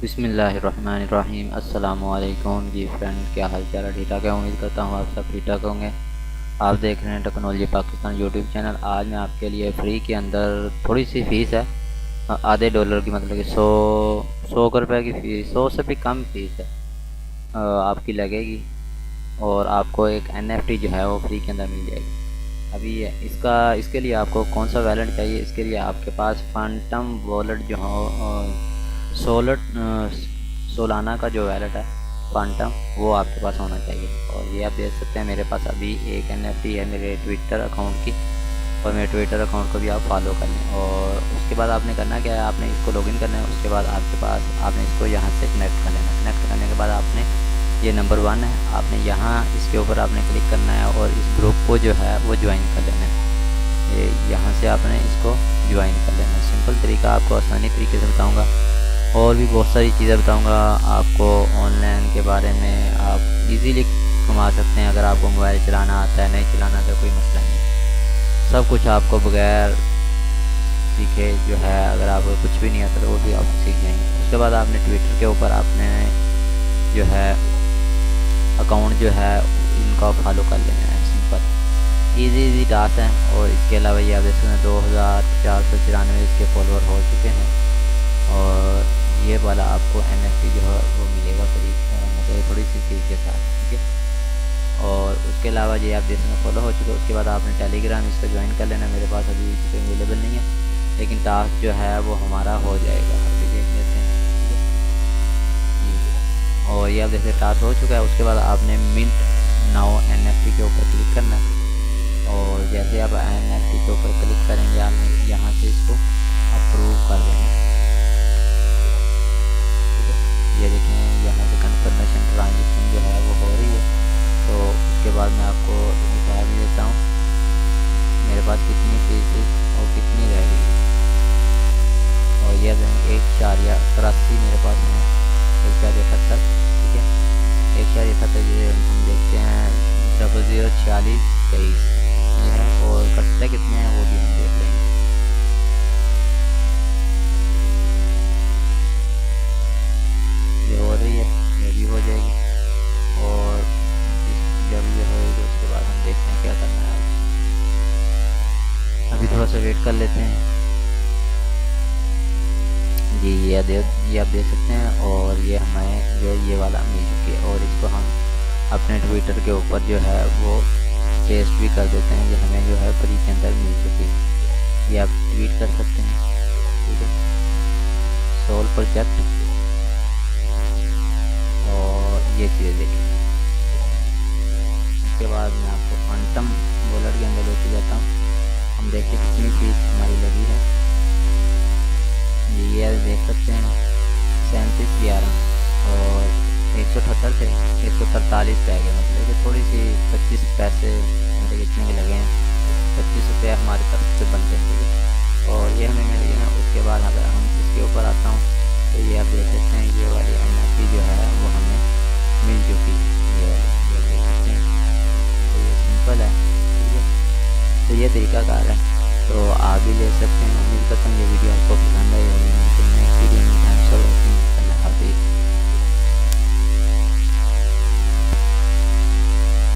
बिस्मिल्लाहिर्रहमानिर्रहीम। अस्सलामुअलैकुम जी फ्रेंड, क्या हाल चाल है? ठीक ठाक है। उम्मीद करता हूँ आप सब ठीक ठाक होंगे। आप देख रहे हैं टेक्नोलॉजी पाकिस्तान यूट्यूब चैनल। आज मैं आपके लिए फ्री के अंदर थोड़ी सी फ़ीस है, आधे डॉलर की, मतलब कि सौ रुपये की फ़ीस, 100 से भी कम फ़ीस है, आपकी लगेगी। और आपको एक NFT जो है वो फ्री के अंदर मिल जाएगी। अभी इसका इसके लिए आपको कौन सा वैलेट चाहिए? इसके लिए आपके पास फैंटम वॉलेट जो हो, सोलट सोलाना का जो वैलेट है फैंटम, वो आपके पास होना चाहिए। और ये आप देख सकते हैं मेरे पास अभी एक NFT है मेरे ट्विटर अकाउंट की, और मेरे ट्विटर अकाउंट को भी आप फॉलो कर लें। और उसके बाद आपने करना क्या है, आपने इसको लॉगिन करना है। उसके बाद आपके पास आपने इसको यहाँ से कनेक्ट कर लेना। कनेक्ट करने के बाद आपने, ये नंबर 1 है, आपने यहाँ इसके ऊपर आपने क्लिक करना है और इस ग्रुप को जो है वो ज्वाइन कर लेना है। ये यहाँ से आपने इसको ज्वाइन कर लेना है। सिंपल तरीका आपको आसानी तरीके से बताऊँगा, और भी बहुत सारी चीज़ें बताऊँगा आपको ऑनलाइन के बारे में। आप इजीली कमा सकते हैं अगर आपको मोबाइल चलाना आता है, नहीं चलाना आता, कोई मसला नहीं। सब कुछ आपको बगैर सीखे जो है, अगर आपको कुछ भी नहीं आता तो वो भी आप सीख जाएंगे। उसके बाद आपने ट्विटर के ऊपर आपने जो है अकाउंट जो है इनका फॉलो कर लेना है। सिंपल इजी टास्क है। और इसके अलावा ये आप देख सकते हैं 2494 इसके फॉलोअर हो चुके हैं। और ये वाला आपको NFT जो है वो मिलेगा फ्री, मतलब थोड़ी सी फीस के साथ, ठीक है। और उसके अलावा ये आप देख सकते हैं फॉलो हो चुके हैं। उसके बाद आपने टेलीग्राम इसको ज्वाइन कर लेना। मेरे पास अभी इस पर अवेलेबल नहीं है, लेकिन टास्क जो है वो हमारा हो जाएगा। अभी देख लेते हैं, ठीक है। और ये आप देखते हैं टास्क हो चुका है। उसके बाद आपने मिंट नाउ NFT के ऊपर क्लिक करना है। और जैसे आप NFT के ऊपर क्लिक करेंगे, आपने यहाँ से इसको अप्रूव कर देना। ये देखें यहाँ से कंफर्मेशन ट्रांजेक्शन जो है वो हो रही है। तो उसके बाद मैं आपको दिखा भी देता हूँ मेरे पास कितनी फीस है और कितनी रह गई है। और ये 1.83 मेरे पास है, 1.78, ठीक है। 1.78 ये हम देखते हैं 004623 ये है। और कटते कितने हैं वो भी हम देख लेंगे। ये हो रही है, ये भी हो जाएगी। और जब ये होएगी तो उसके बाद हम देखते हैं क्या करना है। अभी थोड़ा सा वेट कर लेते हैं जी। ये आप देख सकते हैं। और ये हमें जो ये वाला मिल चुकी है, और इसको हम अपने ट्विटर के ऊपर जो है वो पेस्ट भी कर देते हैं। ये हमें जो है फ्री के अंदर मिल चुकी है। ये आप ट्वीट कर सकते हैं, ठीक है। सोल प्रोजेक्ट, और ये चीज़ें देखें। उसके बाद मैं आपको फैंटम वॉलेट के अंदर लेके जाता हूँ। हम देखते हैं कितनी फीस हमारी लगी है। ये देख सकते हैं 3711 और 178 थे, 143 रह गए। मतलब कि थोड़ी सी 25 पैसे, मतलब इतने के लगे हैं। 25 रुपये हमारे तरफ से बनते हैं, ठीक है। और ये हमें मिल गए हैं। उसके बाद अगर हम इसके ऊपर आता हूँ तो ये आप देख सकते हैं ये वाली NFT जो है वो हमें मिल चुकी है। ये देख सकते हैं। तो ये सिंपल है, ठीक है। तो ये तरीका कार है, तो आप भी ले सकते हैं। उम्मीद करता हूँ ये वीडियो आपको पसंद आई।